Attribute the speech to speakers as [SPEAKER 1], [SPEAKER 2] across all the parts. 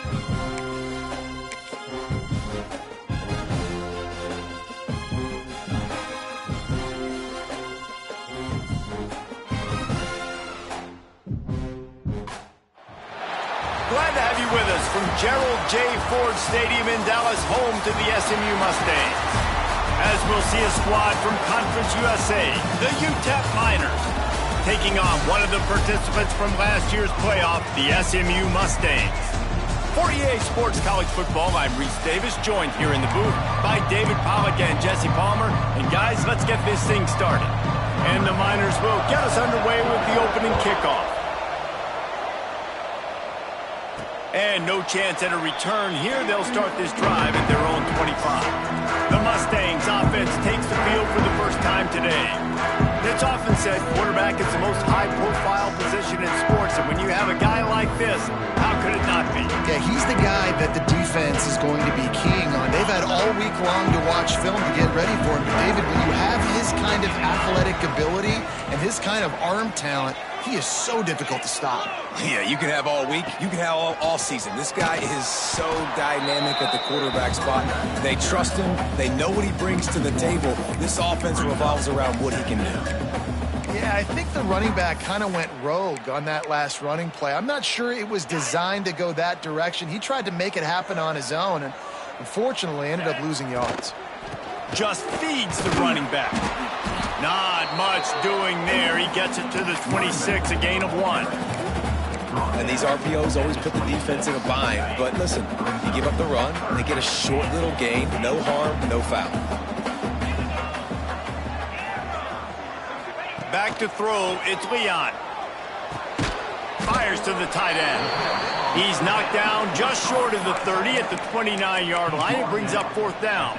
[SPEAKER 1] Glad to have you with us from Gerald J. Ford Stadium in Dallas, home to the SMU Mustangs. As we'll see a squad from Conference USA, the UTEP Miners, taking on one of the participants from last year's playoff, the SMU Mustangs. For EA Sports College Football, I'm Reese Davis, joined here in the booth by David Pollack and Jesse Palmer. And guys, let's get this thing started. And the Miners will get us underway with the opening kickoff. And no chance at a return here. They'll start this drive at their own 25. The Mustangs offense takes the field for the first time today. It's often said quarterback is the most high-profile position in sports, and when you have a guy like this, how could it not be?
[SPEAKER 2] Yeah, he's the guy that the defense is going to be keying on. They've had all week long to watch film to get ready for him. But, David, when you have his kind of athletic ability and his kind of arm talent, he is so difficult to stop.
[SPEAKER 3] Yeah, you can have all week. You can have all season. This guy is so dynamic at the quarterback spot. They trust him. They know what he brings to the table. This offense revolves around what he can do.
[SPEAKER 2] Yeah, I think the running back kind of went rogue on that last running play. I'm not sure it was designed to go that direction. He tried to make it happen on his own, and unfortunately ended up losing yards.
[SPEAKER 1] Just feeds the running back. Not much doing there. He gets it to the 26, a gain of 1.
[SPEAKER 3] And these RPOs always put the defense in a bind. But listen, you give up the run, they get a short little gain, no harm, no foul.
[SPEAKER 1] Back to throw, it's Leon. Fires to the tight end. He's knocked down just short of the 30 at the 29-yard line. It brings up 4th down.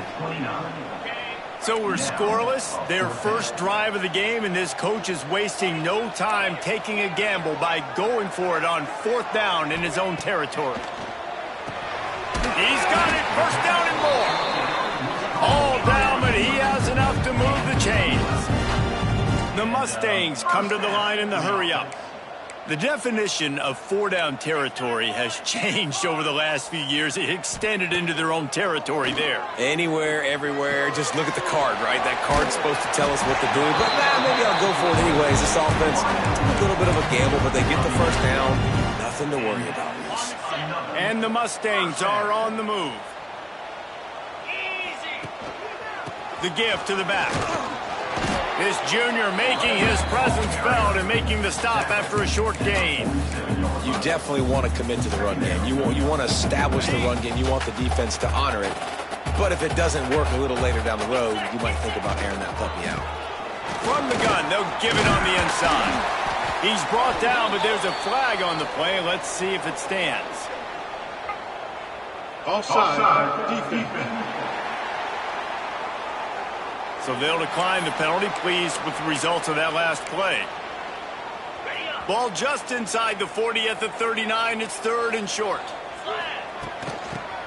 [SPEAKER 1] So we're scoreless, their first drive of the game, and this coach is wasting no time taking a gamble by going for it on 4th down in his own territory. He's got it, 1st down and more. All down, but he has enough to move the chains. The Mustangs come to the line in the hurry-up. The definition of 4-down territory has changed over the last few years. It extended into their own territory there.
[SPEAKER 3] Anywhere, everywhere, just look at the card, right? That card's supposed to tell us what to do, but maybe I'll go for it anyways. This offense, a little bit of a gamble, but they get the 1st down. Nothing to worry about, Reese.
[SPEAKER 1] And the Mustangs are on the move. The give to the back. This junior making his presence felt and making the stop after a short gain.
[SPEAKER 3] You definitely want to commit to the run game. You want to establish the run game. You want the defense to honor it. But if it doesn't work a little later down the road, you might think about airing that puppy out.
[SPEAKER 1] From the gun, they'll give it on the inside. He's brought down, but there's a flag on the play. Let's see if it stands.
[SPEAKER 4] Offside, defense.
[SPEAKER 1] So they'll decline the penalty, pleased with the results of that last play. Ball just inside the 40 at the 39. It's 3rd and short.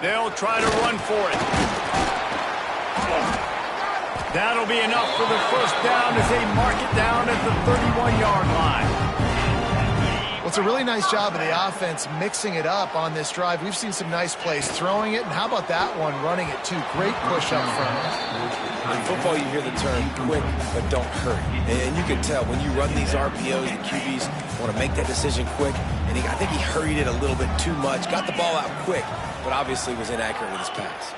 [SPEAKER 1] They'll try to run for it. That'll be enough for the 1st down as they mark it down at the 31-yard line.
[SPEAKER 2] Well, it's a really nice job of the offense mixing it up on this drive. We've seen some nice plays throwing it, and how about that one running it too? Great push up front.
[SPEAKER 3] In football, you hear the term quick, but don't hurry. And you can tell when you run these RPOs, the QBs want to make that decision quick. And I think he hurried it a little bit too much, got the ball out quick, but obviously was inaccurate with his pass.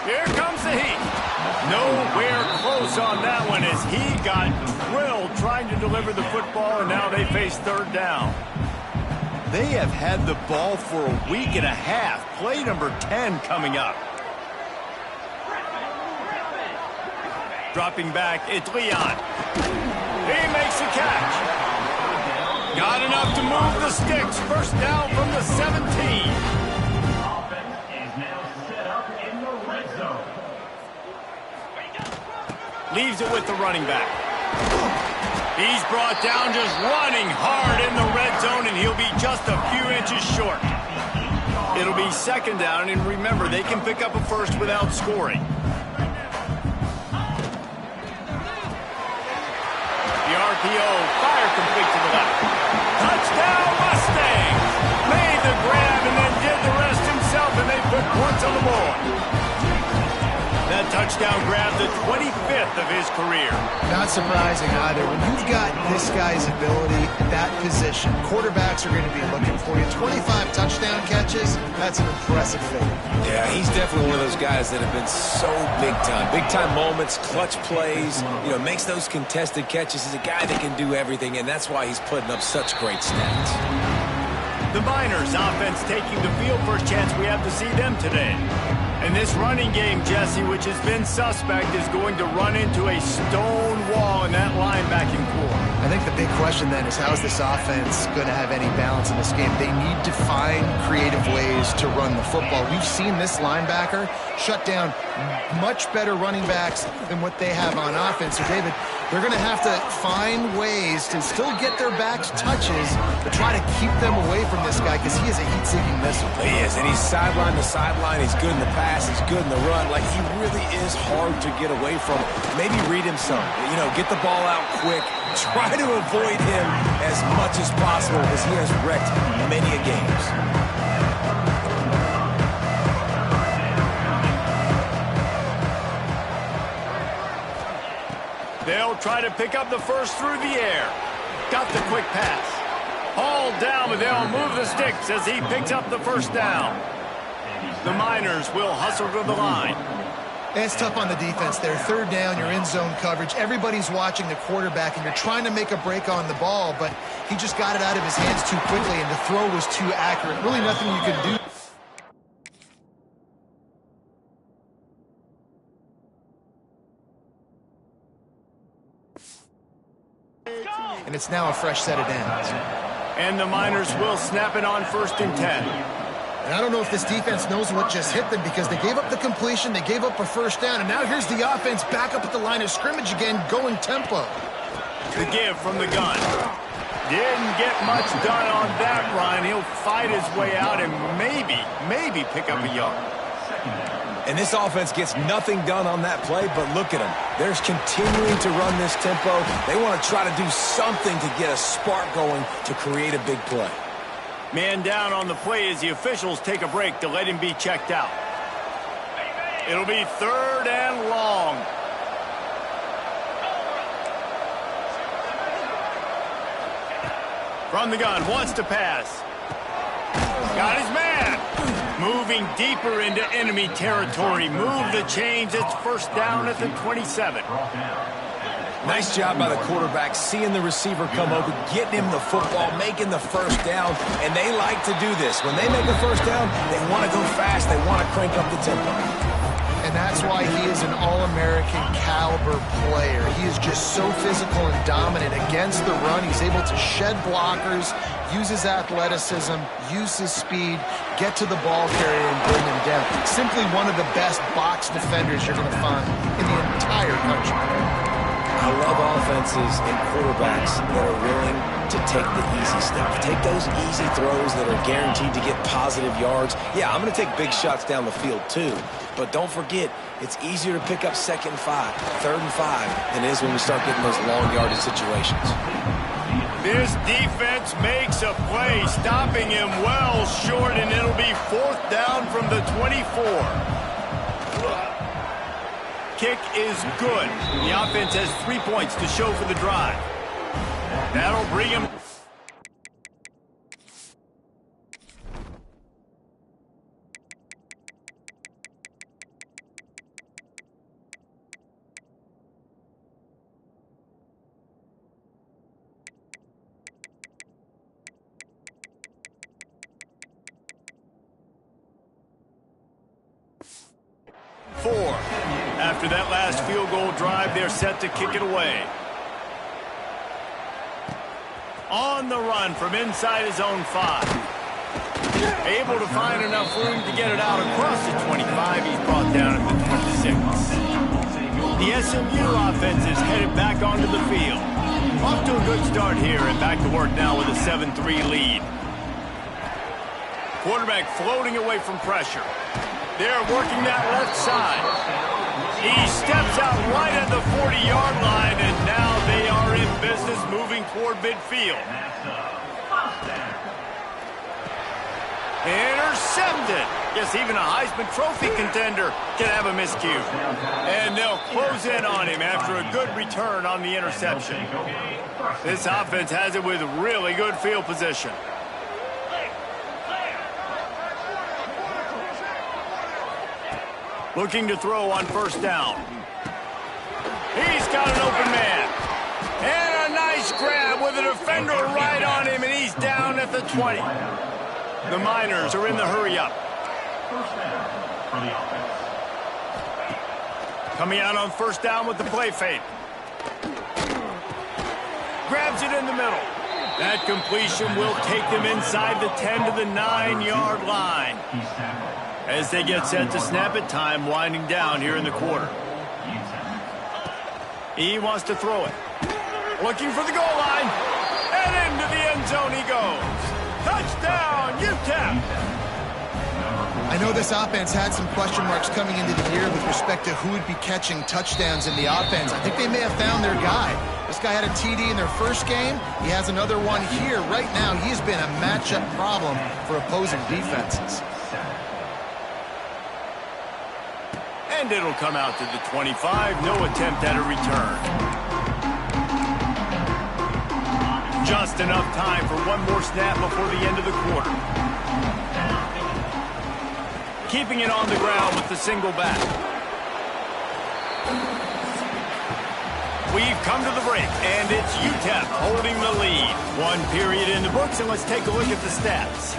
[SPEAKER 1] Here comes the heat. Nowhere close on that one as he got drilled trying to deliver the football, and now they face 3rd down. They have had the ball for a week and a half. Play number 10 coming up. Dropping back, it's Leon. He makes the catch. Got enough to move the sticks. 1st down from the 17. Leaves it with the running back. He's brought down just running hard in the red zone, and he'll be just a few inches short. It'll be 2nd down, and remember, they can pick up a 1st without scoring. The RPO, fire complete to the left. Touchdown, Mustangs! Made the grab touchdown grab, the 25th of his career.
[SPEAKER 2] Not surprising either. When you've got this guy's ability at that position, quarterbacks are going to be looking for you. 25 touchdown catches, that's an impressive figure.
[SPEAKER 3] Yeah, he's definitely one of those guys that have been so big time. Big time moments, clutch plays, makes those contested catches. He's a guy that can do everything, and that's why he's putting up such great stats.
[SPEAKER 1] The Miners offense taking the field. First chance we have to see them today. And this running game, Jesse, which has been suspect, is going to run into a stone wall in that linebacking core.
[SPEAKER 2] I think the big question then is, how is this offense going to have any balance in this game? They need to find creative ways to run the football. We've seen this linebacker shut down much better running backs than what they have on offense. So, David, they're going to have to find ways to still get their backs touches, but try to keep them away from this guy because he is a heat-seeking missile.
[SPEAKER 3] He is, and he's sideline to sideline. He's good in the pass. He's good in the run. Like, he really is hard to get away from. Maybe read him some. Get the ball out quick. Try to avoid him as much as possible because he has wrecked many a games.
[SPEAKER 1] They'll try to pick up the first through the air. Got the quick pass. Hauled down, but they'll move the sticks as he picks up the first down. The Miners will hustle to the line.
[SPEAKER 2] It's tough on the defense there. Third down, you're in zone coverage. Everybody's watching the quarterback, and you're trying to make a break on the ball, but he just got it out of his hands too quickly, and the throw was too accurate. Really nothing you could do. And it's now a fresh set of downs.
[SPEAKER 1] And the Miners will snap it on 1st and 10.
[SPEAKER 2] And I don't know if this defense knows what just hit them because they gave up the completion, they gave up a first down, and now here's the offense back up at the line of scrimmage again, going tempo.
[SPEAKER 1] The give from the gun. Didn't get much done on that run. He'll fight his way out and maybe pick up a yard.
[SPEAKER 3] And this offense gets nothing done on that play, but look at them. They're continuing to run this tempo. They want to try to do something to get a spark going to create a big play.
[SPEAKER 1] Man down on the play as the officials take a break to let him be checked out. It'll be 3rd and long. From the gun, wants to pass. Got his man. Moving deeper into enemy territory. Move the chains. It's first down at the 27.
[SPEAKER 3] Nice job by the quarterback, seeing the receiver come open, getting him the football, making the first down, and they like to do this. When they make a first down, they want to go fast. They want to crank up the tempo.
[SPEAKER 2] And that's why he is an All-American caliber player. He is just so physical and dominant against the run. He's able to shed blockers, use his athleticism, use his speed, get to the ball carrier and bring him down. Simply one of the best box defenders you're going to find in the entire country.
[SPEAKER 3] I love offenses and quarterbacks that are willing to take the easy stuff. Take those easy throws that are guaranteed to get positive yards. Yeah, I'm going to take big shots down the field too. But don't forget, it's easier to pick up 2nd and 5, 3rd and 5 than it is when we start getting those long yardage situations.
[SPEAKER 1] This defense makes a play, stopping him well short, and it'll be 4th down from the 24. Kick is good. The offense has 3 points to show for the drive. That'll bring him. After that last field goal drive, they're set to kick it away. On the run from inside his own 5. Able to find enough room to get it out across the 25. He's brought down at the 26. The SMU offense is headed back onto the field. Off to a good start here and back to work now with a 7-3 lead. Quarterback floating away from pressure. They're working that left side. He steps out right at the 40-yard line, and now they are in business moving toward midfield. Intercepted. Guess even a Heisman Trophy contender can have a miscue. And they'll close in on him after a good return on the interception. This offense has it with really good field position. Looking to throw on first down. He's got an open man. And a nice grab with a defender right on him, and he's down at the 20. The Miners are in the hurry-up. Coming out on first down with the play fake. Grabs it in the middle. That completion will take them inside the 10 to the 9-yard line. As they get set to snap it, time winding down here in the quarter. He wants to throw it. Looking for the goal line. And into the end zone he goes. Touchdown, UTEP!
[SPEAKER 2] I know this offense had some question marks coming into the year with respect to who would be catching touchdowns in the offense. I think they may have found their guy. This guy had a TD in their first game. He has another one here. Right now, he's been a matchup problem for opposing defenses.
[SPEAKER 1] And it'll come out to the 25. No attempt at a return. Just enough time for one more snap before the end of the quarter. Keeping it on the ground with the single back. We've come to the break, and it's UTEP holding the lead. One period in the books, and let's take a look at the stats.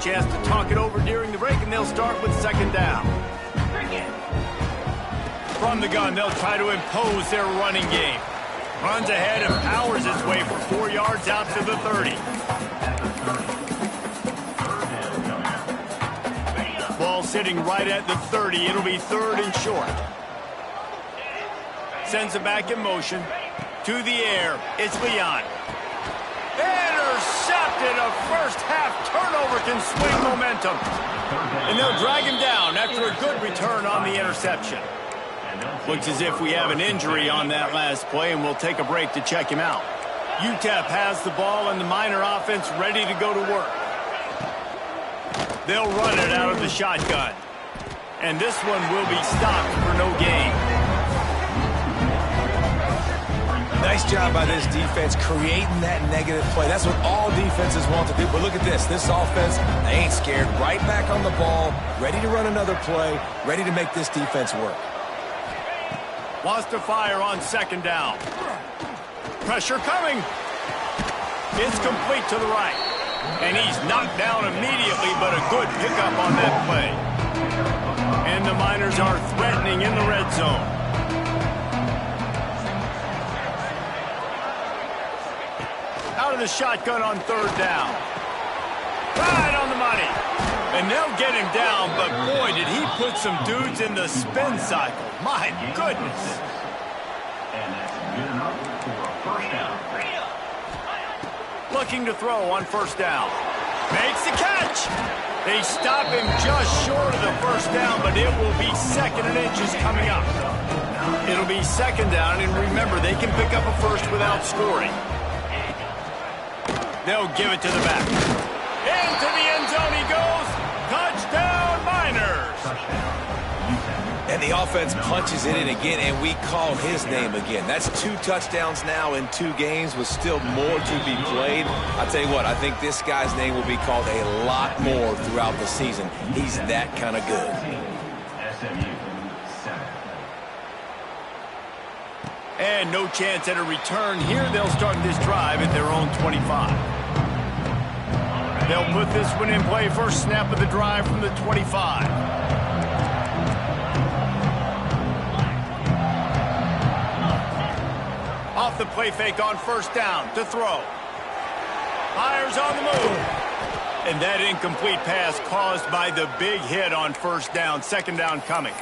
[SPEAKER 1] Chance to talk it over during the break, and they'll start with second down. From the gun, they'll try to impose their running game. Runs ahead and powers his way for 4 yards out to the 30. Ball sitting right at the 30. It'll be third and short. Sends it back in motion. To the air. It's Leon. Intercepted. A first-half turnover can swing momentum. And they'll drag him down after a good return on the interception. Looks as if we have an injury on that last play, and we'll take a break to check him out. UTEP has the ball and the Miner offense ready to go to work. They'll run it out of the shotgun. And this one will be stopped for no gain.
[SPEAKER 3] Nice job by this defense creating that negative play. That's what all defenses want to do. But look at this. This offense, they ain't scared. Right back on the ball, ready to run another play, ready to make this defense work.
[SPEAKER 1] Wants to fire on second down. Pressure coming. It's complete to the right. And he's knocked down immediately, but a good pickup on that play. And the Miners are threatening in the red zone. Out of the shotgun on third down. Right on the money. And they'll get him down, but boy, did he put some dudes in the spin cycle. My goodness.
[SPEAKER 4] And that's good enough for a first down.
[SPEAKER 1] Looking to throw on first down. Makes the catch. They stop him just short of the first down, but it will be second and inches coming up. It'll be second down, and remember, they can pick up a first without scoring. They'll give it to the back. Into the end zone he goes. Touchdown, Miners.
[SPEAKER 3] And the offense punches it in again, and we call his name again. That's 2 touchdowns now in 2 games with still more to be played. I'll tell you what, I think this guy's name will be called a lot more throughout the season. He's that kind of good.
[SPEAKER 1] And no chance at a return here. They'll start this drive at their own 25. They'll put this one in play. First snap of the drive from the 25. Off the play fake on first down to throw. Fires on the move. And that incomplete pass caused by the big hit on first down. Second down coming.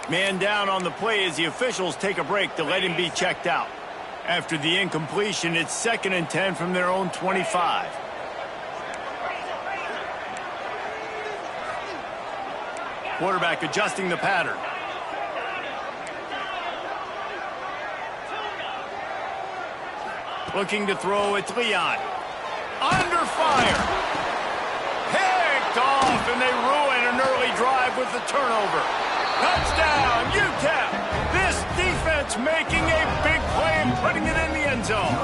[SPEAKER 1] Man down on the play as the officials take a break to let him be checked out. After the incompletion, it's 2nd and 10 from their own 25. Quarterback adjusting the pattern. Looking to throw, it's Leon. Under fire. Picked off, and they ruin an early drive with the turnover. Touchdown, UTEP. This defense making a big play and putting it in the end zone.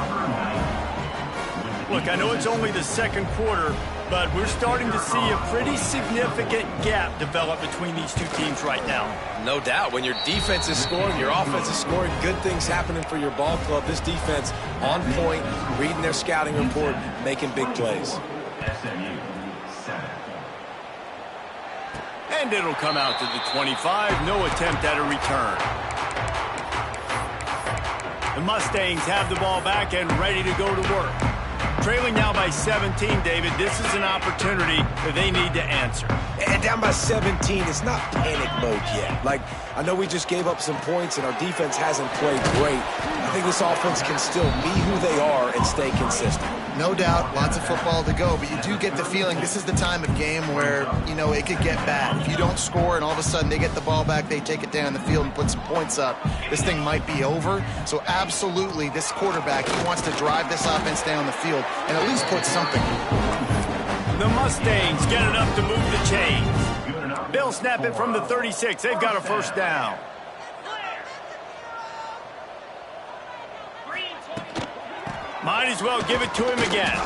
[SPEAKER 1] Look, I know it's only the second quarter, but we're starting to see a pretty significant gap develop between these two teams right now.
[SPEAKER 3] No doubt. When your defense is scoring, your offense is scoring, good things happening for your ball club. This defense on point, reading their scouting report, making big plays.
[SPEAKER 1] And it'll come out to the 25. No attempt at a return. The Mustangs have the ball back and ready to go to work. Trailing now by 17, David. This is an opportunity that they need to answer.
[SPEAKER 3] And down by 17, it's not panic mode yet. Like, I know we just gave up some points and our defense hasn't played great. I think this offense can still be who they are and stay consistent.
[SPEAKER 2] No doubt, lots of football to go, but you do get the feeling this is the time of game where, you know, it could get bad. If you don't score and all of a sudden they get the ball back, they take it down the field and put some points up, this thing might be over. So absolutely, this quarterback, he wants to drive this offense down the field and at least put something.
[SPEAKER 1] The Mustangs get enough to move the chains. They'll snap it from the 36. They've got a first down. Might as well give it to him again.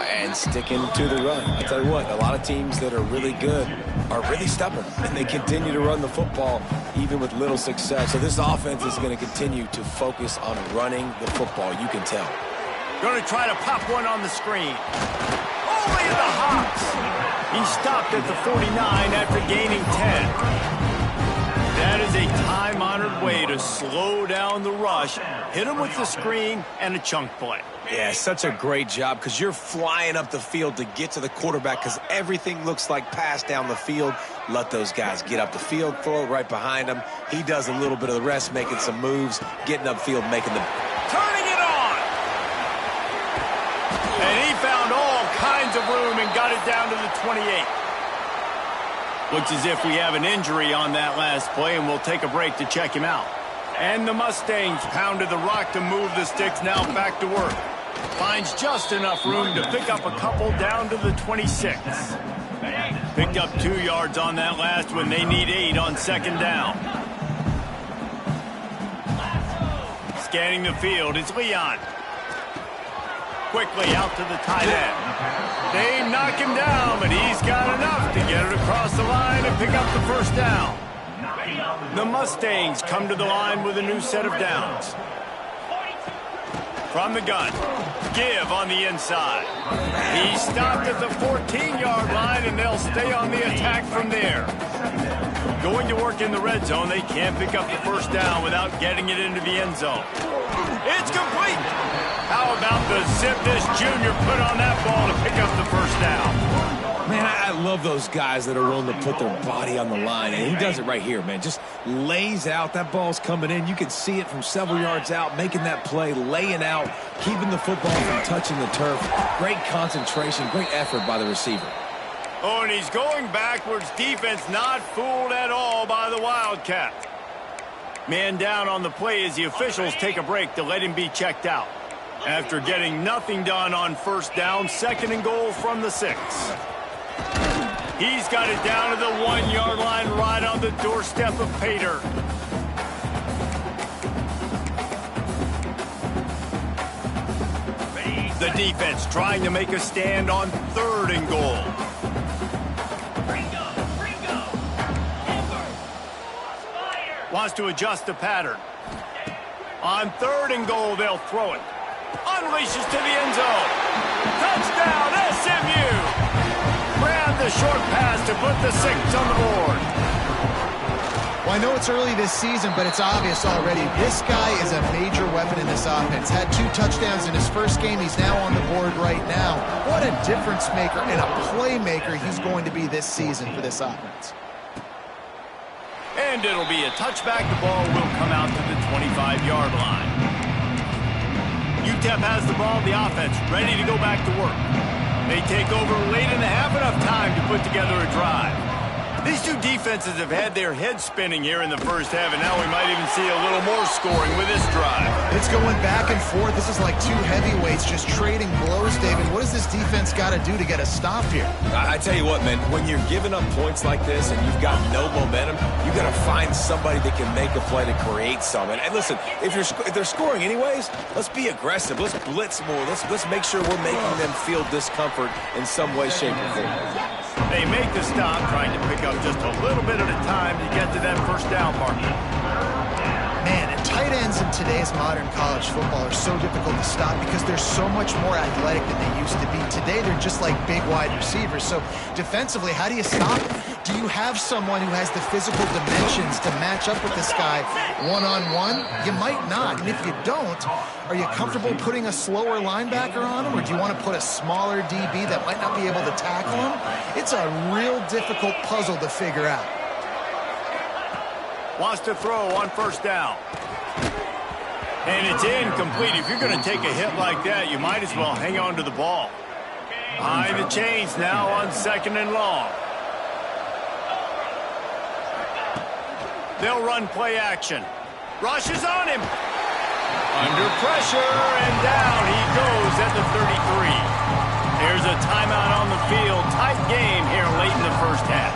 [SPEAKER 3] And sticking to the run. I tell you what, a lot of teams that are really good are really stubborn, and they continue to run the football even with little success. So this offense is going to continue to focus on running the football, you can tell.
[SPEAKER 1] Going to try to pop one on the screen. Only in the hops. He stopped at the 49 after gaining 10. That is a time-honored way to slow down the rush, hit him with the screen, and a chunk play.
[SPEAKER 3] Yeah, such a great job because you're flying up the field to get to the quarterback because everything looks like pass down the field. Let those guys get up the field, throw it right behind him. He does a little bit of the rest, making some moves, getting upfield, making the...
[SPEAKER 1] Turning it on! And he found all kinds of room and got it down to the 28. Looks as if we have an injury on that last play, and we'll take a break to check him out. And the Mustangs pounded the rock to move the sticks, now back to work. Finds just enough room to pick up a couple down to the 26. Picked up 2 yards on that last one. They need 8 on second down. Scanning the field, it's Leon. Quickly out to the tight end. They knock him down, but he's got enough to get it across the line and pick up the first down. The Mustangs come to the line with a new set of downs. From the gun, give on the inside. He stopped at the 14-yard line, and they'll stay on the attack from there. Going to work in the red zone, they can't pick up the first down without getting it into the end zone. It's complete. How about the zip this junior put on that ball to pick up the first down?
[SPEAKER 3] Man, I love those guys that are willing to put their body on the line, and he does it right here, man. Just lays out. That ball's coming in. You can see it from several yards out, making that play, laying out, keeping the football from touching the turf. Great concentration, great effort by the receiver.
[SPEAKER 1] Oh, and he's going backwards. Defense not fooled at all by the Wildcat. Man down on the play as the officials take a break to let him be checked out. After getting nothing done on first down, 2nd and goal from the 6. He's got it down to the 1-yard line right on the doorstep of Pater. The defense trying to make a stand on 3rd and goal. Wants to adjust the pattern. On 3rd and goal, they'll throw it. Unleashes to the end zone. Touchdown, SMU! Grab the short pass to put the 6 on the board.
[SPEAKER 2] Well, I know it's early this season, but it's obvious already. This guy is a major weapon in this offense. Had 2 touchdowns in his first game. He's now on the board right now. What a difference maker and a playmaker he's going to be this season for this offense.
[SPEAKER 1] And it'll be a touchback. The ball will come out to the 25-yard line. UTEP has the ball, the offense ready to go back to work. They take over late in the half, enough time to put together a drive. These two defenses have had their heads spinning here in the first half, and now we might even see a little more scoring with this drive.
[SPEAKER 2] It's going back and forth. This is like 2 heavyweights just trading blows, David. What does this defense got to do to get a stop here?
[SPEAKER 3] I tell you what, man, when you're giving up points like this and you've got no momentum, you got to find somebody that can make a play to create some. And listen, if they're scoring anyways, let's be aggressive. Let's blitz more. Let's make sure we're making them feel discomfort in some way, shape, or form.
[SPEAKER 1] They make the stop, trying to pick up just a little bit at a time to get to that first down marker.
[SPEAKER 2] Man, and tight ends in today's modern college football are so difficult to stop because they're so much more athletic than they used to be. Today, they're just like big wide receivers. So defensively, how do you stop them? Do you have someone who has the physical dimensions to match up with this guy one-on-one? You might not. And if you don't, are you comfortable putting a slower linebacker on him? Or do you want to put a smaller DB that might not be able to tackle him? It's a real difficult puzzle to figure out.
[SPEAKER 1] Wants to throw on first down. And it's incomplete. If you're going to take a hit like that, you might as well hang on to the ball. Behind the chains now on 2nd and long. They'll run play action. Rushes on him. Under pressure, and down he goes at the 33. There's a timeout on the field. Tight game here late in the first half.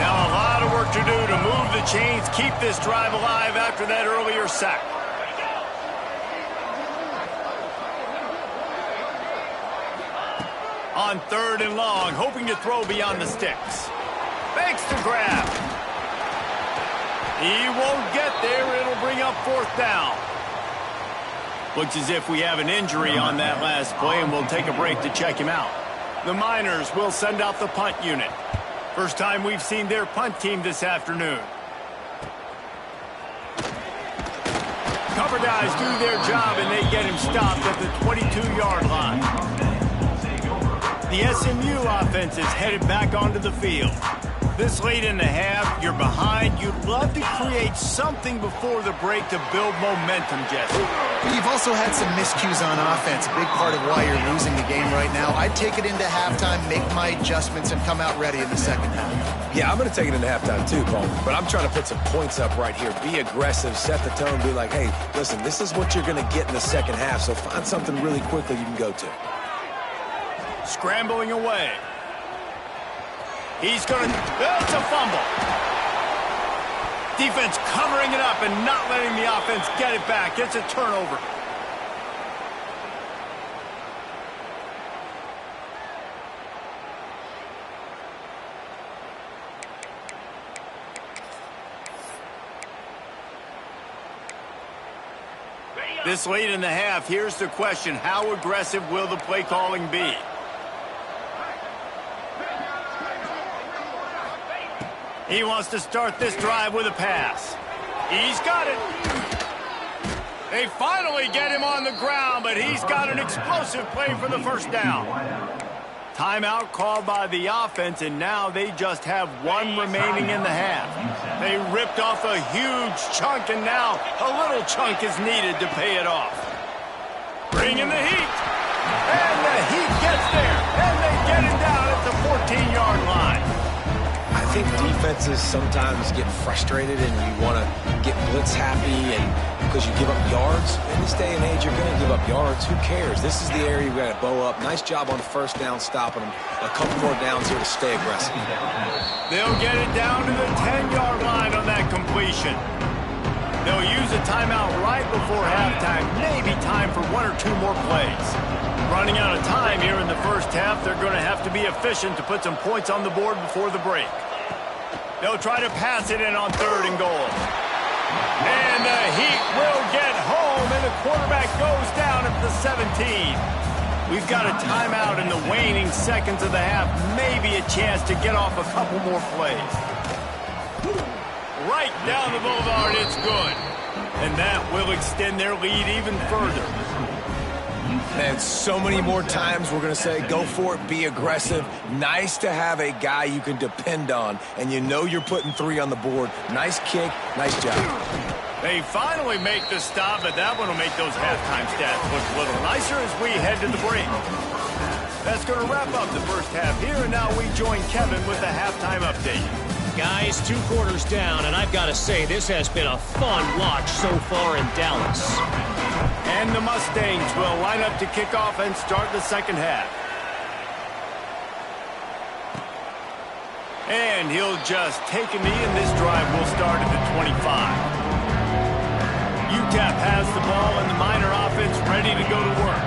[SPEAKER 1] Now a lot of work to do to move the chains, keep this drive alive after that earlier sack. On 3rd and long, hoping to throw beyond the sticks. Fakes to grab. He won't get there. It'll bring up 4th down. Looks as if we have an injury on that last play, and we'll take a break to check him out. The Miners will send out the punt unit. First time we've seen their punt team this afternoon. Cover guys do their job, and they get him stopped at the 22-yard line. The SMU offense is headed back onto the field. This late in the half, you're behind. You'd love to create something before the break to build momentum, Jesse.
[SPEAKER 2] You've also had some miscues on offense, a big part of why you're losing the game right now. I'd take it into halftime, make my adjustments, and come out ready in the second half.
[SPEAKER 3] Yeah, I'm going to take it into halftime too, Paul. But I'm trying to put some points up right here. Be aggressive, set the tone, be like, hey, listen, this is what you're going to get in the second half, so find something really quickly you can go to.
[SPEAKER 1] Scrambling away. He's going to... It's a fumble. Defense covering it up and not letting the offense get it back. It's a turnover. This late in the half, here's the question. How aggressive will the play calling be? He wants to start this drive with a pass. He's got it. They finally get him on the ground, but he's got an explosive play for the first down. Timeout called by the offense, and now they just have 1 remaining in the half. They ripped off a huge chunk, and now a little chunk is needed to pay it off. Bringing the heat. And the heat gets there, and they get him down at the 14-yard line.
[SPEAKER 3] I think defenses sometimes get frustrated and you want to get blitz happy and because you give up yards. In this day and age, you're going to give up yards. Who cares? This is the area you've got to bow up. Nice job on the first down, stopping them. A couple more downs here to stay aggressive.
[SPEAKER 1] They'll get it down to the 10-yard line on that completion. They'll use a timeout right before halftime. Maybe time for 1 or 2 more plays. Running out of time here in the first half, they're going to have to be efficient to put some points on the board before the break. They'll try to pass it in on 3rd and goal. And the Heat will get home him, and the quarterback goes down at the 17. We've got a timeout in the waning seconds of the half. Maybe a chance to get off a couple more plays. Right down the boulevard, it's good. And that will extend their lead even further.
[SPEAKER 3] And so many more times we're going to say, go for it, be aggressive. Nice to have a guy you can depend on, and you know you're putting 3 on the board. Nice kick, nice job.
[SPEAKER 1] They finally make the stop, but that one will make those halftime stats look a little nicer as we head to the break. That's going to wrap up the first half here, and now we join Kevin with the halftime update.
[SPEAKER 5] Guys, 2 quarters down, and I've got to say, this has been a fun watch so far in Dallas.
[SPEAKER 1] And the Mustangs will line up to kick off and start the second half. And he'll just take a knee, and this drive will start at the 25. UTEP has the ball, and the Miner offense ready to go to work.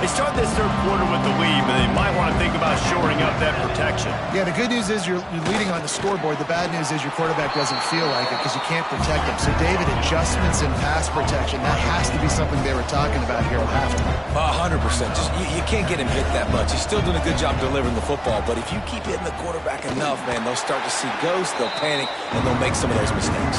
[SPEAKER 1] They start this third quarter with the lead, but they might want to think about shoring up that protection.
[SPEAKER 2] Yeah, the good news is you're leading on the scoreboard. The bad news is your quarterback doesn't feel like it because you can't protect him. So, David, adjustments in pass protection, that has to be something they were talking about here at halftime.
[SPEAKER 3] 100%. Just you can't get him hit that much. He's still doing a good job delivering the football, but if you keep hitting the quarterback enough, man, they'll start to see ghosts, they'll panic, and they'll make some of those mistakes.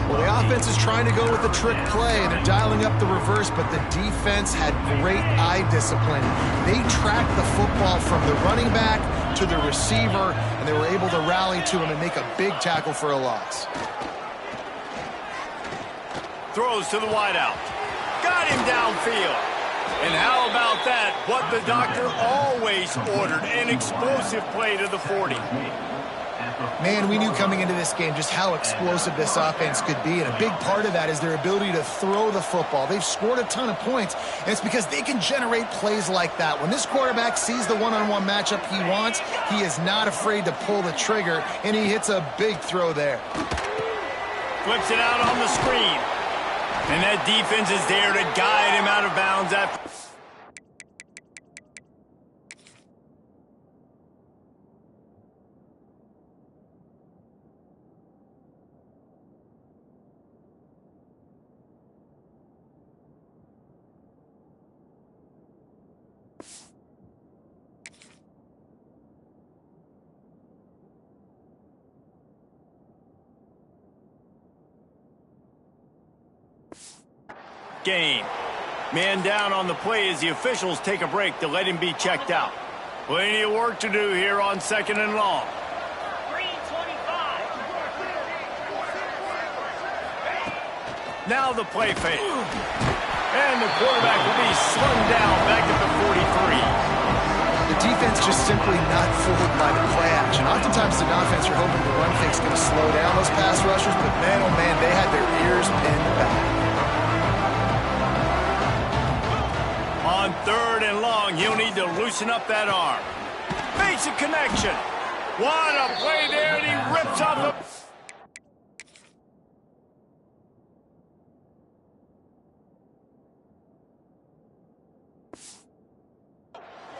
[SPEAKER 2] Well, the offense is trying to go with the trick play, and they're dialing up the reverse, but the defense had great eye discipline. They tracked the football from the running back to the receiver, and they were able to rally to him and make a big tackle for a loss.
[SPEAKER 1] Throws to the wideout. Got him downfield. And how about that? What the doctor always ordered, an explosive play to the 40.
[SPEAKER 2] Man, we knew coming into this game just how explosive this offense could be, and a big part of that is their ability to throw the football. They've scored a ton of points, and it's because they can generate plays like that. When this quarterback sees the one-on-one matchup he wants, he is not afraid to pull the trigger, and he hits a big throw there.
[SPEAKER 1] Flips it out on the screen. And that defense is there to guide him out of bounds after... game. Man down on the play as the officials take a break to let him be checked out. Plenty of work to do here on 2nd and long. Now the play fake. And the quarterback will be slung down back at the 43.
[SPEAKER 2] The defense just simply not fooled by the play action. Oftentimes, the offense, you're hoping the run fake's going to slow down those pass rushers, but man, oh man, they had their ears pinned back.
[SPEAKER 1] On 3rd and long, he'll need to loosen up that arm. Makes a connection. What a play there, and he rips off the...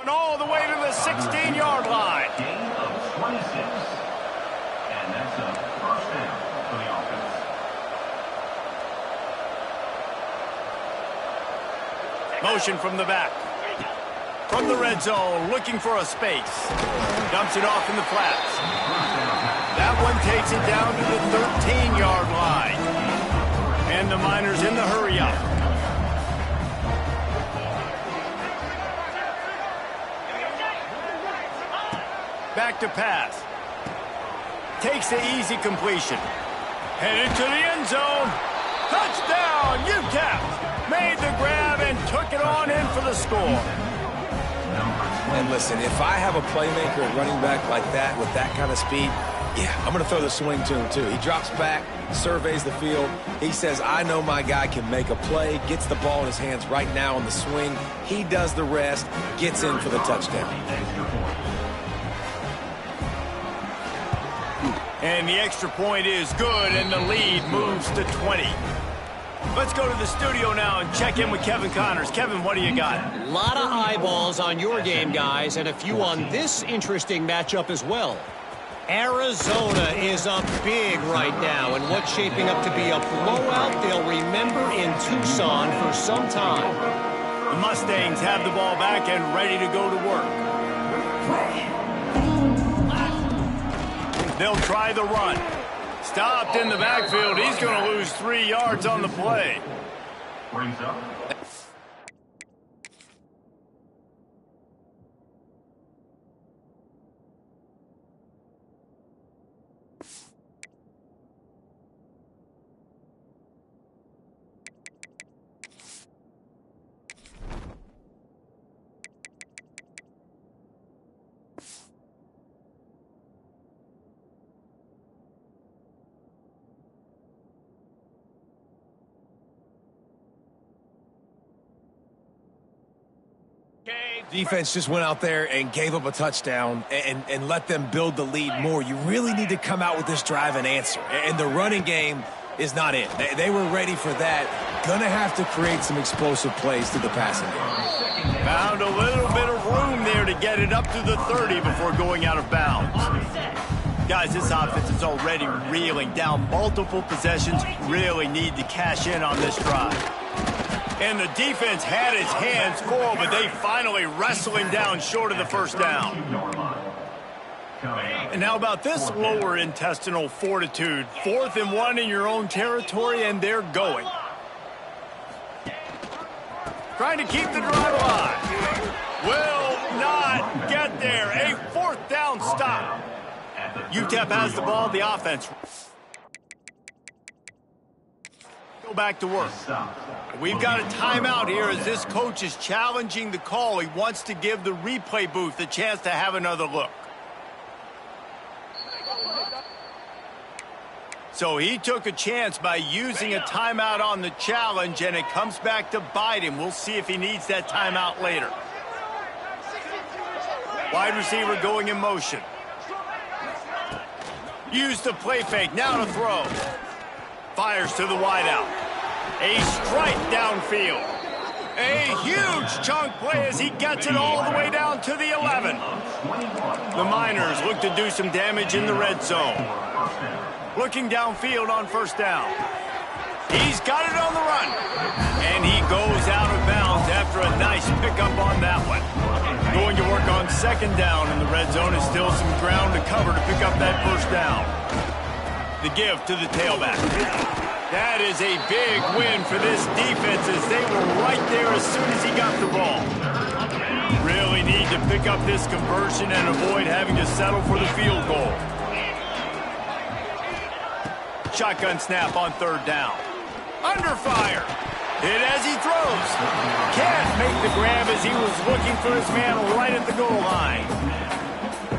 [SPEAKER 1] And all the way to the 16-yard line.
[SPEAKER 4] Gain of 26. And that's a first down for the offense.
[SPEAKER 1] Motion from the back. From the red zone, looking for a space. Dumps it off in the flats. That one takes it down to the 13-yard line. And the Miners in the hurry-up. Back to pass. Takes the easy completion. Headed to the end zone. Touchdown, UTEP! Made the grab and took it on in for the score.
[SPEAKER 3] And listen, if I have a playmaker at running back like that with that kind of speed, yeah, I'm going to throw the swing to him too. He drops back, surveys the field. He says, I know my guy can make a play, gets the ball in his hands right now on the swing. He does the rest, gets in for the touchdown.
[SPEAKER 1] And the extra point is good, and the lead moves to 20. Let's go to the studio now and check in with Kevin Connors. Kevin, what do you got?
[SPEAKER 5] A lot of eyeballs on your game, guys, and a few on this interesting matchup as well. Arizona is up big right now, and what's shaping up to be a blowout they'll remember in Tucson for some time.
[SPEAKER 1] The Mustangs have the ball back and ready to go to work. They'll try the run. Stopped in the backfield. He's going to lose 3 yards on the play.
[SPEAKER 4] Brings up.
[SPEAKER 3] Defense just went out there and gave up a touchdown and let them build the lead more. You really need to come out with this drive and answer. And the running game is not it. They were ready for that. Gonna have to create some explosive plays through the passing game.
[SPEAKER 1] Found a little bit of room there to get it up to the 30 before going out of bounds. Guys, this offense is already reeling down multiple possessions. Really need to cash in on this drive. And the defense had its hands full, but they finally wrestle him down short of the first down. And how about this lower intestinal fortitude? 4th and 1 in your own territory, and they're going. Trying to keep the drive alive. Will not get there. A 4th down stop. UTEP has the ball, the offense. Go back to work. We've got a timeout here as this coach is challenging the call. He wants to give the replay booth a chance to have another look. So he took a chance by using a timeout on the challenge, and it comes back to bite him. We'll see if he needs that timeout later. Wide receiver going in motion. Use the play fake, now to throw. Fires to the wideout. A strike downfield. A huge chunk play as he gets it all the way down to the 11. The Miners look to do some damage in the red zone. Looking downfield on first down. He's got it on the run. And he goes out of bounds after a nice pickup on that one. Going to work on second down in the red zone is still some ground to cover to pick up that first down. The give to the tailback. That is a big win for this defense as they were right there as soon as he got the ball. Really need to pick up this conversion and avoid having to settle for the field goal. Shotgun snap on third down. Under fire. Hit as he throws. Can't make the grab as he was looking for his man right at the goal line.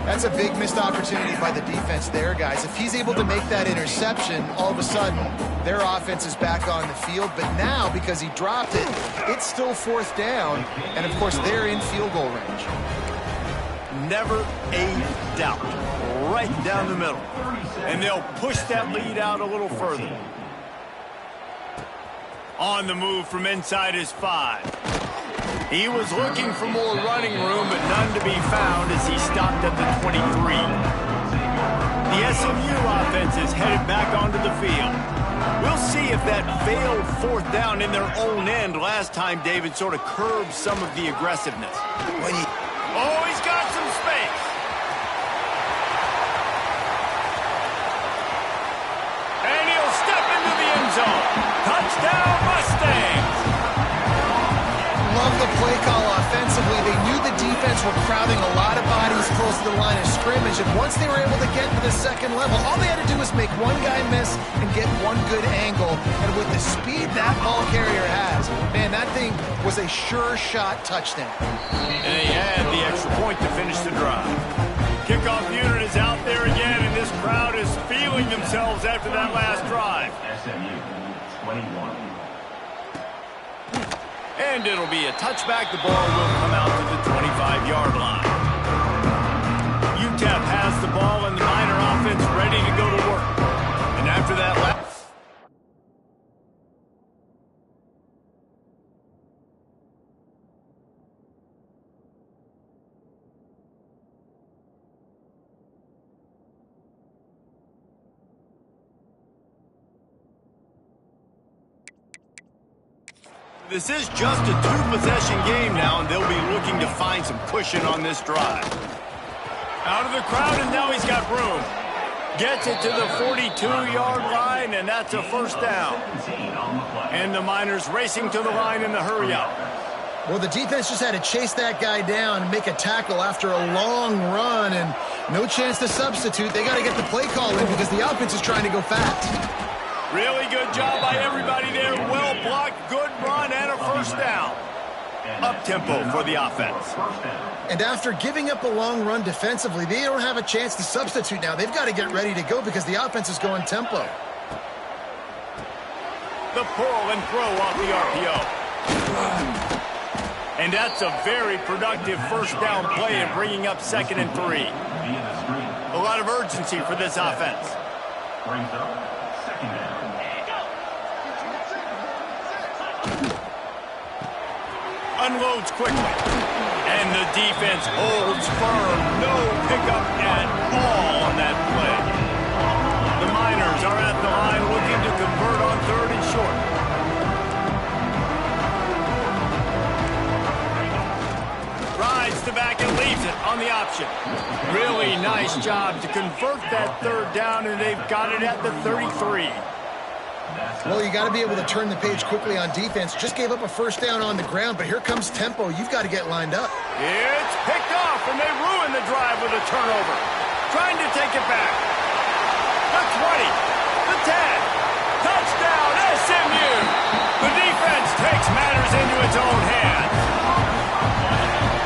[SPEAKER 2] That's a big missed opportunity by the defense there, guys. If he's able to make that interception, all of a sudden, their offense is back on the field. But now, because he dropped it, it's still 4th down. And, of course, they're in field goal range.
[SPEAKER 1] Never a doubt. Right down the middle. And they'll push that lead out a little further. On the move from inside his 5. He was looking for more running room, but none to be found as he stopped at the 23. The SMU offense is headed back onto the field. We'll see if that failed 4th down in their own end last time, David, sort of curbed some of the aggressiveness. Oh, he's got some space. And he'll step into the end zone. Touchdown, Mustangs.
[SPEAKER 2] Love the play call offensively. They knew the defense were crowding a lot of bodies close to the line of scrimmage, and once they were able to get to the second level, all they had to do was make one guy miss and get one good angle. And with the speed that ball carrier has, man, that thing was a sure shot touchdown.
[SPEAKER 1] And they had the extra point to finish the drive. Kickoff unit is out there again, and this crowd is feeling themselves after that last drive.
[SPEAKER 4] SMU 21.
[SPEAKER 1] And it'll be a touchback. The ball will come out to the 25-yard line. UTEP has the ball, and the Miner offense ready to go to work. And after that last... This is just a two-possession game now, and they'll be looking to find some cushion on this drive. Out of the crowd, and now he's got room. Gets it to the 42-yard line, and that's a first down. And the Miners racing to the line in the hurry-up.
[SPEAKER 2] Well, the defense just had to chase that guy down and make a tackle after a long run, and no chance to substitute. They got to get the play call in because the offense is trying to go fast.
[SPEAKER 1] Really good job by everybody there. Well blocked, good run, and a first down. Up-tempo for the offense.
[SPEAKER 2] And after giving up a long run defensively, they don't have a chance to substitute now. They've got to get ready to go because the offense is going tempo.
[SPEAKER 1] The pull and throw off the RPO. And that's a very productive first down play and bringing up 2nd and 3. A lot of urgency for this offense.
[SPEAKER 4] Brings up 2nd down.
[SPEAKER 1] Unloads quickly. And the defense holds firm. No pickup at all on that play. The Miners are at the line looking to convert on 3rd and short. Rides the back and leaves it on the option. Really nice job to convert that 3rd down, and they've got it at the 33.
[SPEAKER 2] Well, you got to be able to turn the page quickly on defense. Just gave up a first down on the ground, but here comes tempo. You've got to get lined up.
[SPEAKER 1] It's picked off, and they ruin the drive with a turnover. Trying to take it back. The 20, the 10. Touchdown, SMU. The defense takes matters into its own hands.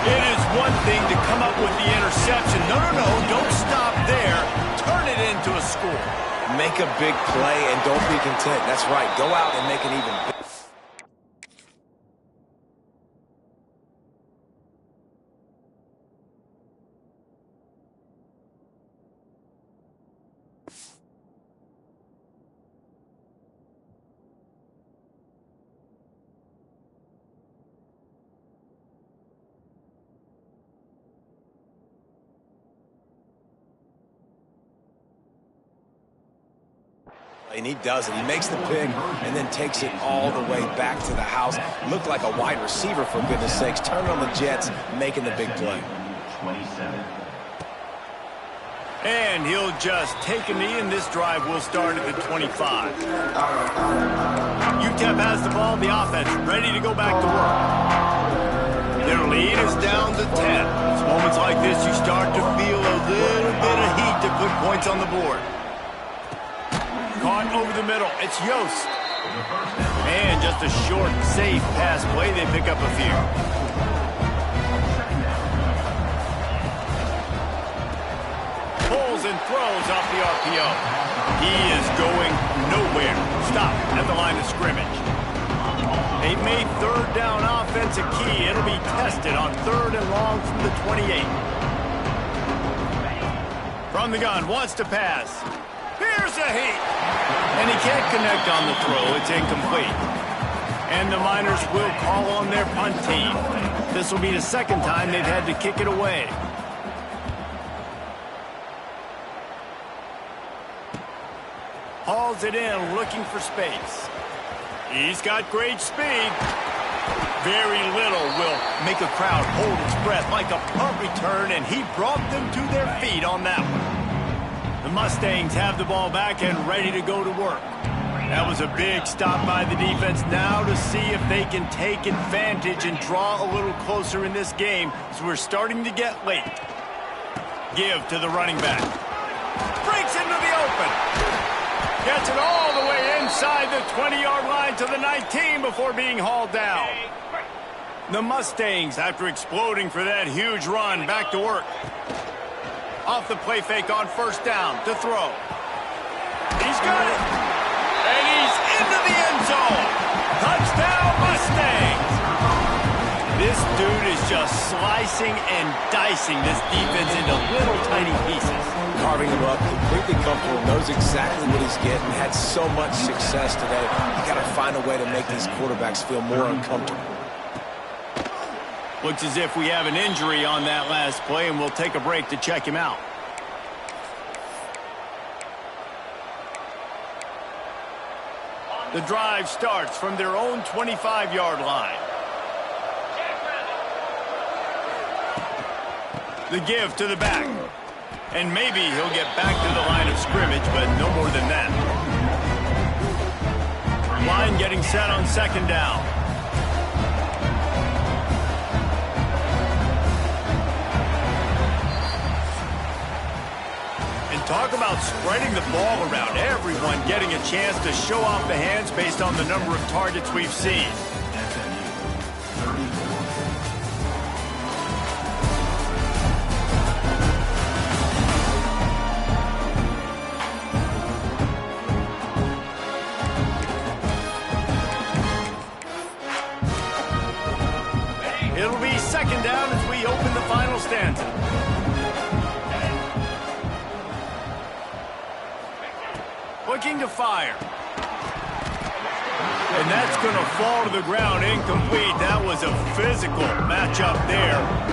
[SPEAKER 1] It is one thing to come up with the interception. No, don't stop there. Turn it into a score.
[SPEAKER 3] Make a big play and don't be content. That's right. Go out and make it even bigger. And he does it. He makes the pick and then takes it all the way back to the house. Looked like a wide receiver, for goodness sakes. Turn on the Jets, making the big play.
[SPEAKER 4] 27.
[SPEAKER 1] And he'll just take a knee, and this drive will start at the 25. UTEP has the ball, the offense ready to go back to work. Their lead is down to 10. It's moments like this you start to feel a little bit of heat to put points on the board. Caught over the middle. It's Yost. And just a short, safe pass play. They pick up a few. Pulls and throws off the RPO. He is going nowhere. Stop at the line of scrimmage. They made 3rd down offense a key. It'll be tested on 3rd and long from the 28. From the gun, wants to pass. Here's a heat. And he can't connect on the throw. It's incomplete. And the Miners will call on their punt team. This will be the 2nd time they've had to kick it away. Hauls it in, looking for space. He's got great speed. Very little will make a crowd hold its breath like a punt return, and he brought them to their feet on that one. The Mustangs have the ball back and ready to go to work. That was a big stop by the defense. Now to see if they can take advantage and draw a little closer in this game as we're starting to get late. Give to the running back. Breaks into the open. Gets it all the way inside the 20-yard line to the 19 before being hauled down. The Mustangs, after exploding for that huge run, back to work. Off the play fake on 1st down to throw. He's got it. And he's into the end zone. Touchdown, Mustangs. This dude is just slicing and dicing this defense into little tiny pieces.
[SPEAKER 3] Carving him up, completely comfortable, knows exactly what he's getting, had so much success today. You got to find a way to make these quarterbacks feel more uncomfortable.
[SPEAKER 1] Looks as if we have an injury on that last play, and we'll take a break to check him out. The drive starts from their own 25-yard line. The give to the back. And maybe he'll get back to the line of scrimmage, but no more than that. Line getting set on second down. And talk about spreading the ball around. Everyone getting a chance to show off the hands based on the number of targets we've seen. It'll be second down as we open the final stanza. Looking to fire. And that's going to fall to the ground incomplete. That was a physical matchup there.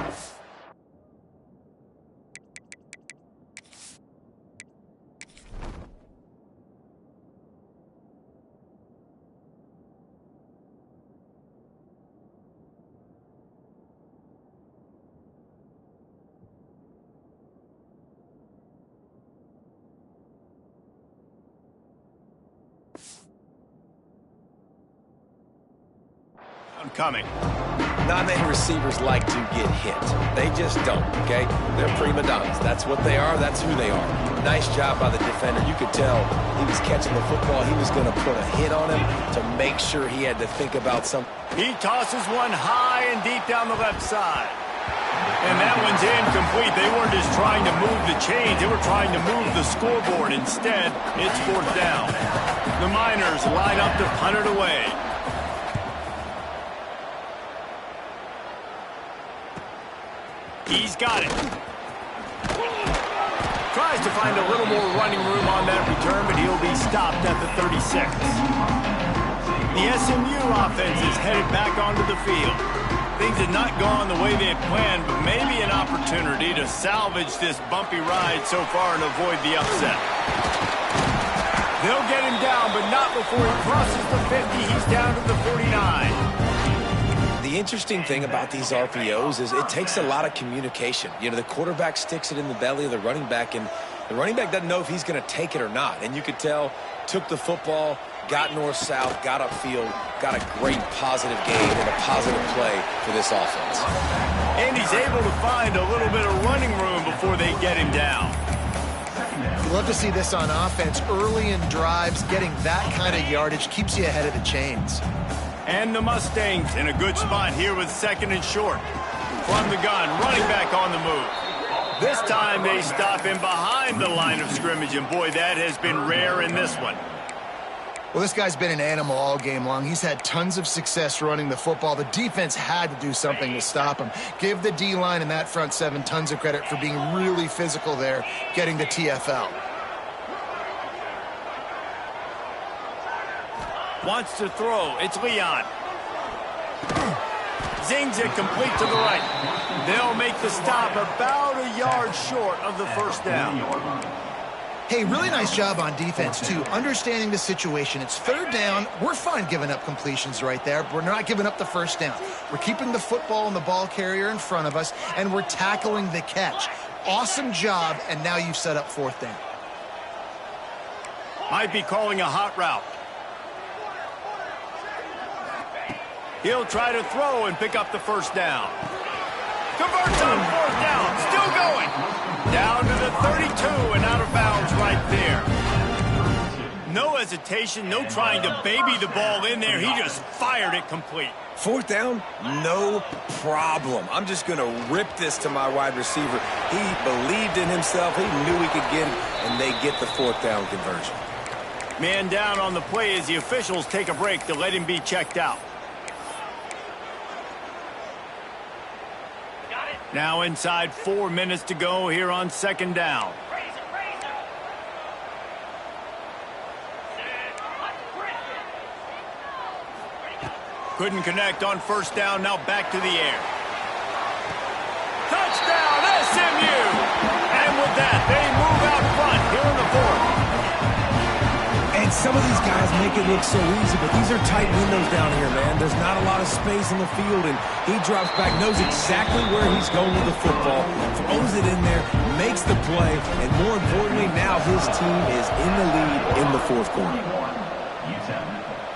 [SPEAKER 1] I'm coming.
[SPEAKER 3] Non-name receivers like to get hit. They just don't, okay? They're prima donnas. That's what they are. That's who they are. Nice job by the defender. You could tell he was catching the football. He was going to put a hit on him to make sure he had to think about something.
[SPEAKER 1] He tosses one high and deep down the left side. And that one's incomplete. They weren't just trying to move the chains. They were trying to move the scoreboard. Instead, it's fourth down. The Miners line up to punt it away. He's got it. Tries to find a little more running room on that return, but he'll be stopped at the 36. The SMU offense is headed back onto the field. Things had not gone the way they had planned, but maybe an opportunity to salvage this bumpy ride so far and avoid the upset. They'll get him down, but not before he crosses the 50. He's down to the 49.
[SPEAKER 3] The interesting thing about these RPOs is it takes a lot of communication. You know, the quarterback sticks it in the belly of the running back, and the running back doesn't know if he's going to take it or not. And you could tell, took the football, got north-south, got upfield, got a great positive game and a positive play for this offense.
[SPEAKER 1] And he's able to find a little bit of running room before they get him down.
[SPEAKER 2] You love to see this on offense. Early in drives, getting that kind of yardage keeps you ahead of the chains.
[SPEAKER 1] And the Mustangs in a good spot here with second and short. From the gun, running back on the move. This time they stop him behind the line of scrimmage, and boy, that has been rare in this one.
[SPEAKER 2] Well, this guy's been an animal all game long. He's had tons of success running the football. The defense had to do something to stop him. Give the D-line and that front seven tons of credit for being really physical there, getting the TFL.
[SPEAKER 1] Wants to throw. It's Leon. Zings it complete to the right. They'll make the stop about a yard short of the first down.
[SPEAKER 2] Hey, really nice job on defense, too. Understanding the situation. It's third down. We're fine giving up completions right there. We're not giving up the first down. We're keeping the football and the ball carrier in front of us, and we're tackling the catch. Awesome job, and now you've set up fourth down.
[SPEAKER 1] Might be calling a hot route. He'll try to throw and pick up the first down. Converts on fourth down. Still going. Down to the 32 and out of bounds right there. No hesitation, no trying to baby the ball in there. He just fired it complete.
[SPEAKER 3] Fourth down, no problem. I'm just going to rip this to my wide receiver. He believed in himself. He knew he could get it, and they get the fourth down conversion.
[SPEAKER 1] Man down on the play as the officials take a break to let him be checked out. Now inside 4 minutes to go here on second down. Couldn't connect on first down, now back to the air. Touchdown, SMU! And with that, they move out front here in the fourth.
[SPEAKER 2] And
[SPEAKER 3] And some of these guys make it look so easy, but these are tight windows down here, man. There's not a lot of space on the field, and he drops back, knows exactly where he's going with the football, throws it in there, makes the play, and more importantly, now his team is in the lead in the fourth quarter.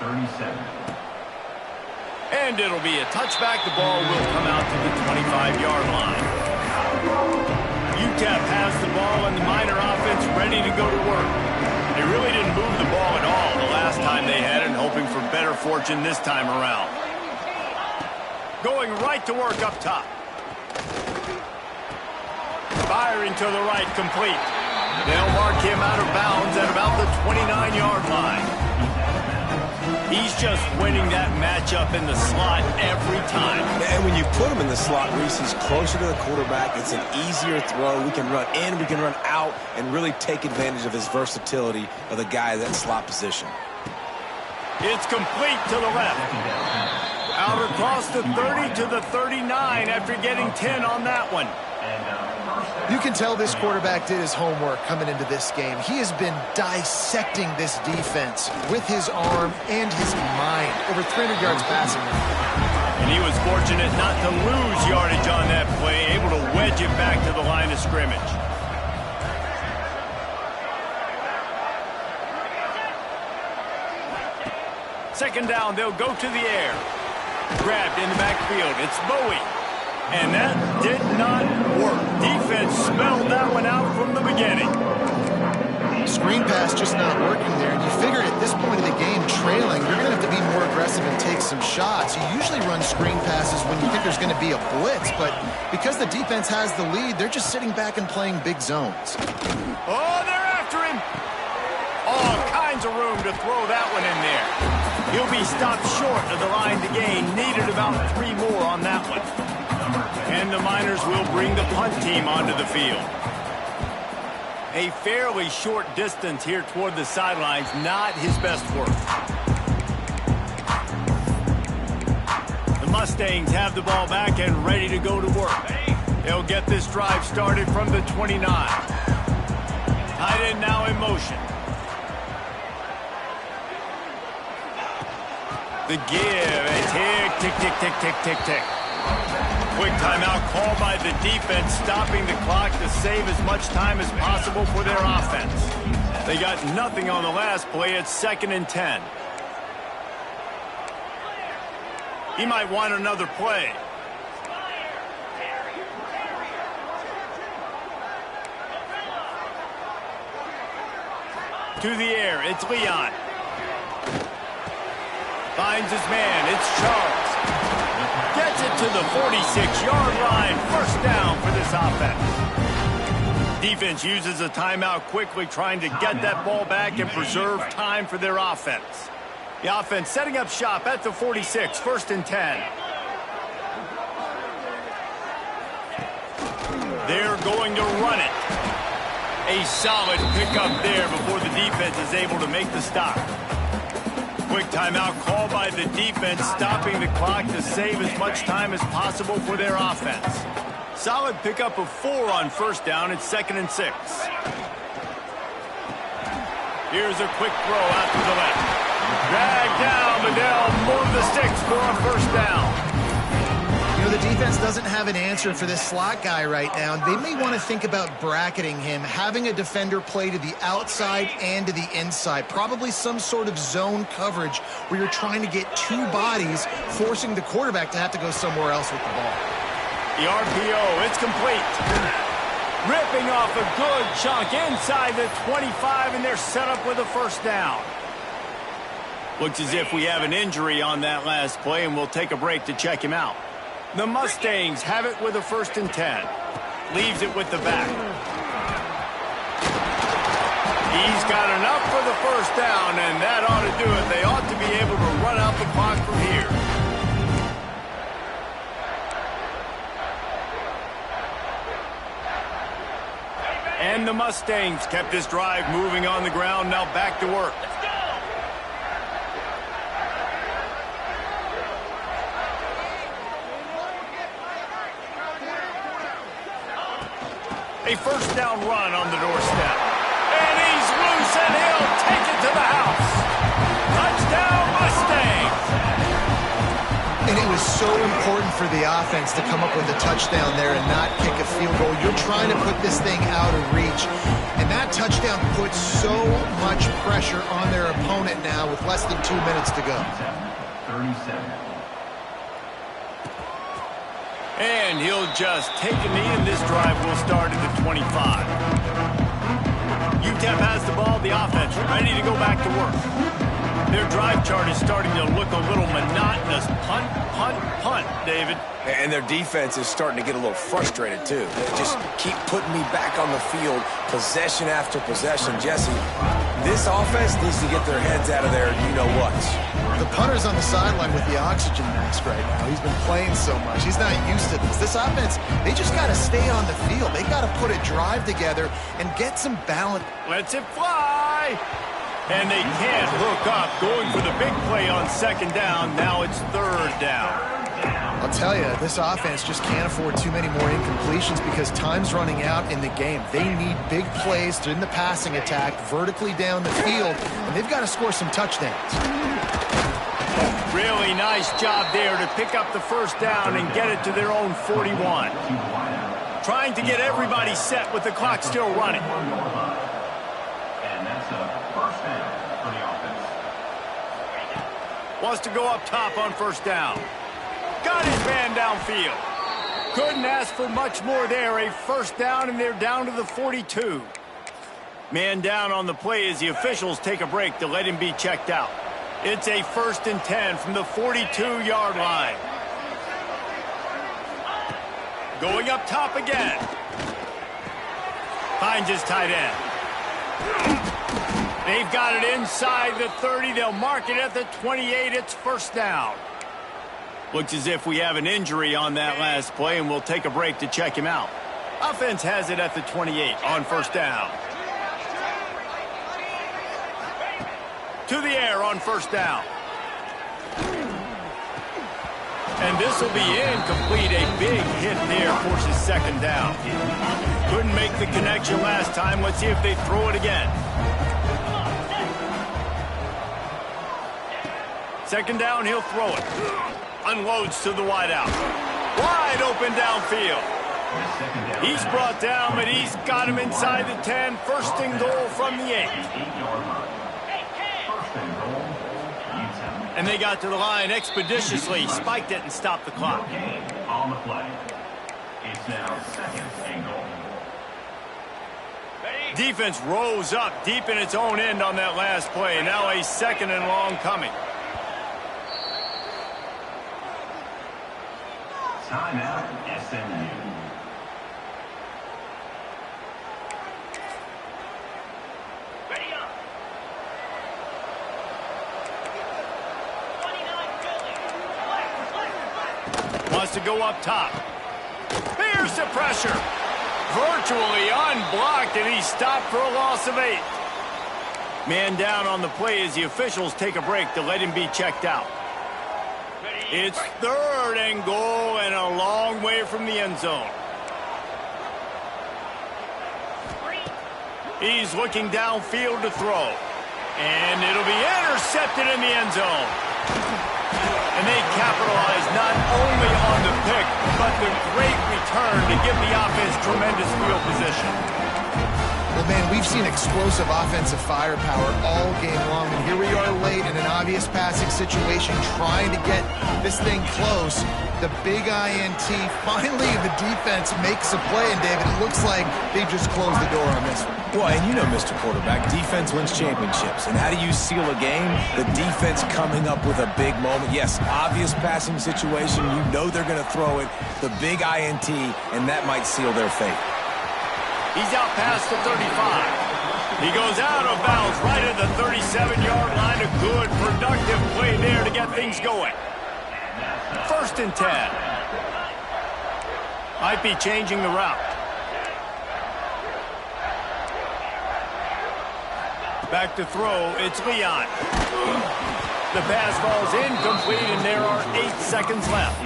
[SPEAKER 4] 37.
[SPEAKER 1] And it'll be a touchback. The ball will come out to the 25-yard line. UTEP has the ball, and the Miner offense ready to go to work. They really didn't move the ball at all the last time they had it, hoping for better fortune this time around. Going right to work up top. Firing to the right, complete. They'll mark him out of bounds at about the 29-yard line. He's just winning that matchup in the slot every time.
[SPEAKER 3] And when you put him in the slot, Reese, he's closer to the quarterback. It's an easier throw. We can run in, we can run out, and really take advantage of his versatility of the guy in that slot position.
[SPEAKER 1] It's complete to the left. Out across the 30 to the 39 after getting 10 on that one.
[SPEAKER 2] You can tell this quarterback did his homework coming into this game. He has been dissecting this defense with his arm and his mind. Over 300 yards passing.
[SPEAKER 1] And he was fortunate not to lose yardage on that play, able to wedge it back to the line of scrimmage. Second down, they'll go to the air. Grabbed in the backfield. It's Bowie. And that did not work. Defense smelled that one out from the beginning.
[SPEAKER 2] Screen pass just not working there. And you figure at this point of the game, trailing, you're going to have to be more aggressive and take some shots. You usually run screen passes when you think there's going to be a blitz. But because the defense has the lead, they're just sitting back and playing big zones.
[SPEAKER 1] Oh, they're after him. All kinds of room to throw that one in there. He'll be stopped short of the line to gain. Needed about 3 more on that one. And the Miners will bring the punt team onto the field. A fairly short distance here toward the sidelines, not his best work. The Mustangs have the ball back and ready to go to work. They'll get this drive started from the 29. Tight end now in motion. The give, a tick, tick, tick, tick, tick, tick, tick. Quick timeout called by the defense, stopping the clock to save as much time as possible for their offense. They got nothing on the last play. It's 2nd and 10. He might want another play. To the air, it's Leon. Finds his man, it's Charles. Gets it to the 46-yard line. First down for this offense. Defense uses a timeout quickly, trying to get that ball back and preserve time for their offense. The offense setting up shop at the 46, 1st and 10. They're going to run it. A solid pickup there before the defense is able to make the stop. Quick timeout called by the defense, stopping the clock to save as much time as possible for their offense. Solid pickup of 4 on first down. It's 2nd and 6. Here's a quick throw out to the left. Dragged down, but they'll move the sticks for a first down.
[SPEAKER 2] You know, the defense doesn't have an answer for this slot guy right now. They may want to think about bracketing him, having a defender play to the outside and to the inside. Probably some sort of zone coverage where you're trying to get 2 bodies, forcing the quarterback to have to go somewhere else with the ball.
[SPEAKER 1] The RPO, it's complete. Ripping off a good chunk inside the 25, and they're set up with a first down. Looks as if we have an injury on that last play, and we'll take a break to check him out. The Mustangs have it with a 1st and 10. Leaves it with the back. He's got enough for the first down, and that ought to do it. They ought to be able to run out the clock from here. And the Mustangs kept this drive moving on the ground, now back to work. A first down run on the doorstep. And he's loose, and he'll take it to the house.
[SPEAKER 2] And it was so important for the offense to come up with a touchdown there and not kick a field goal. You're trying to put this thing out of reach. And that touchdown puts so much pressure on their opponent now with less than 2 minutes to go.
[SPEAKER 4] 37.
[SPEAKER 1] And he'll just take a knee, and this drive will start at the 25. UTEP has the ball, the offense ready to go back to work. Their drive chart is starting to look a little monotonous. Punt, punt, punt, David.
[SPEAKER 3] And their defense is starting to get a little frustrated, too. They just keep putting me back on the field, possession after possession. Jesse, this offense needs to get their heads out of their you-know-whats.
[SPEAKER 2] The punter's on the sideline with the oxygen mask right now. He's been playing so much. He's not used to this. This offense, they just got to stay on the field. They got to put a drive together and get some balance.
[SPEAKER 1] Lets it fly. And they can't hook up. Going for the big play on second down. Now it's third down.
[SPEAKER 2] I'll tell you, this offense just can't afford too many more incompletions because time's running out in the game. They need big plays in the passing attack, vertically down the field, and they've got to score some touchdowns.
[SPEAKER 1] Really nice job there to pick up the first down and get it to their own 41. Trying to get everybody set with the clock still running.
[SPEAKER 4] And that's a first down for the offense.
[SPEAKER 1] Wants to go up top on first down. Got his man downfield. Couldn't ask for much more there. A first down, and they're down to the 42. Man down on the play as the officials take a break to let him be checked out. It's a 1st and 10 from the 42-yard line. Going up top again. Finds his tight end. They've got it inside the 30. They'll mark it at the 28. It's first down. Looks as if we have an injury on that last play, and we'll take a break to check him out. Offense has it at the 28 on first down. To the air on first down. And this will be incomplete. A big hit there forces second down. Couldn't make the connection last time. Let's see if they throw it again. Second down, he'll throw it. Unloads to the wideout. Wide open downfield. He's brought down, but he's got him inside the 10. First and goal from the 8. And they got to the line expeditiously, spiked it, and stopped the clock.
[SPEAKER 4] On the play. It's now second and goal.
[SPEAKER 1] Defense rose up deep in its own end on that last play. Now a second and long coming.
[SPEAKER 4] Timeout, SMU.
[SPEAKER 1] Wants to go up top. Here's the pressure. Virtually unblocked, and he's stopped for a loss of 8. Man down on the play as the officials take a break to let him be checked out. It's third and goal and a long way from the end zone. He's looking downfield to throw. And it'll be intercepted in the end zone. And they capitalize not only on the pick, but the great return to give the offense tremendous field position.
[SPEAKER 2] Well, man, we've seen explosive offensive firepower all game long, and here we are late in an obvious passing situation trying to get this thing close. The big INT, finally the defense makes a play, and David, it looks like they've just closed the door on this one.
[SPEAKER 3] Well, and you know, Mr. Quarterback, defense wins championships. And how do you seal a game? The defense coming up with a big moment. Yes, obvious passing situation. You know they're going to throw it. The big INT, and that might seal their fate.
[SPEAKER 1] He's out past the 35. He goes out of bounds right at the 37-yard line. A good, productive play there to get things going. First and 10. Might be changing the route. Back to throw, it's Leon. The pass falls incomplete, and there are 8 seconds left.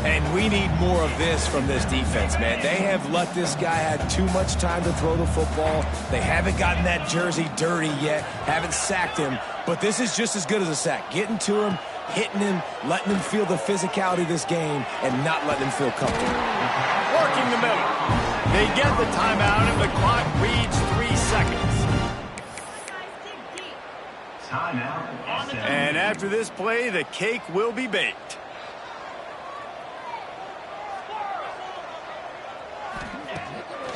[SPEAKER 3] And we need more of this from this defense, man. They have let this guy have too much time to throw the football. They haven't gotten that jersey dirty yet, haven't sacked him. But this is just as good as a sack. Getting to him, hitting him, letting him feel the physicality of this game, and not letting him feel comfortable.
[SPEAKER 1] Working the middle. They get the timeout, and the clock reads 3 seconds.
[SPEAKER 4] Timeout.
[SPEAKER 1] And after this play, the cake will be baked.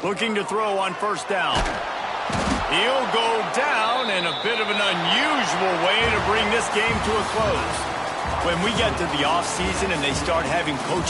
[SPEAKER 1] Looking to throw on first down. He'll go down in a bit of an unusual way to bring this game to a close. When we get to the offseason and they start having coaching